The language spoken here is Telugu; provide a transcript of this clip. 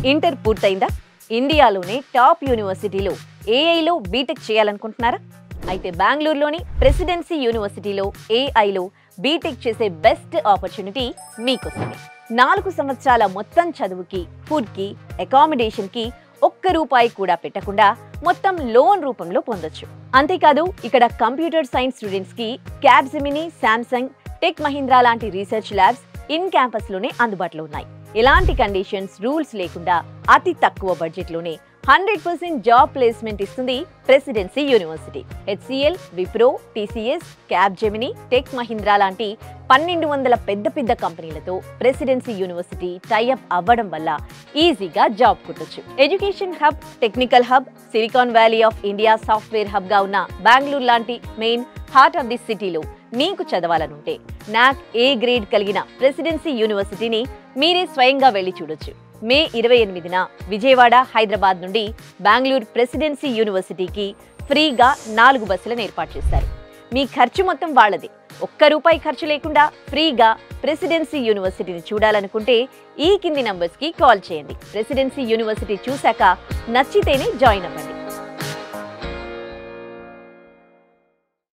ఇంటర్ పూర్తయిందా? ఇండియాలోనే టాప్ యూనివర్సిటీలో ఏఐలో బీటెక్ చేయాలనుకుంటున్నారా? అయితే బెంగళూరులోని ప్రెసిడెన్సీ యూనివర్సిటీలో ఏఐలో బీటెక్ చేసే బెస్ట్ ఆపర్చునిటీ మీకోసమే. 4 సంవత్సరాల మొత్తం చదువుకి, ఫుడ్కి, అకామిడేషన్కి ఒక్క రూపాయి కూడా పెట్టకుండా మొత్తం లోన్ రూపంలో పొందొచ్చు. అంతేకాదు ఇక్కడ కంప్యూటర్ సైన్స్ స్టూడెంట్స్ కి క్యాప్జెమిని, శాంసంగ్, టెక్ మహీంద్రా లాంటి రీసెర్చ్ ల్యాబ్స్ ఇన్ క్యాంపస్ లోనే అందుబాటులో ఉన్నాయి. ఎలాంటి కండిషన్స్, రూల్స్ లేకుండా అతి తక్కువ బడ్జెట్ లోనే 100% జాబ్ ప్లేస్మెంట్ ఇస్తుంది presidency university. HCl, Wipro, TCS, Capgemini, tech Mahindra లాంటి 1200 పెద్ద కంపెనీలతో ప్రెసిడెన్సీ యూనివర్సిటీ టైఅప్ అవ్వడం వల్ల ఈజీగా జాబ్ కొట్టొచ్చు. Education hub, technical hub, silicon valley of India software hub గా ఉన్న బెంగళూరు లాంటి మెయిన్ హార్ట్ ఆఫ్ ది సిటీలో మీకు చదవాలనుంటే నాక్ ఏ గ్రేడ్ కలిగిన ప్రెసిడెన్సీ యూనివర్సిటీని మీరే స్వయంగా వెళ్లి చూడొచ్చు. మే 28న విజయవాడ, హైదరాబాద్ నుండి బెంగళూరు ప్రెసిడెన్సీ యూనివర్సిటీకి ఫ్రీగా 4 బస్సులను ఏర్పాటు చేశారు. మీ ఖర్చు మొత్తం వాళ్ళదే. ఒక్క రూపాయి ఖర్చు లేకుండా ఫ్రీగా ప్రెసిడెన్సీ యూనివర్సిటీని చూడాలనుకుంటే ఈ కింది నంబర్స్కి కాల్ చేయండి. ప్రెసిడెన్సీ యూనివర్సిటీ చూశాక నచ్చితేనే జాయిన్ అవ్వండి.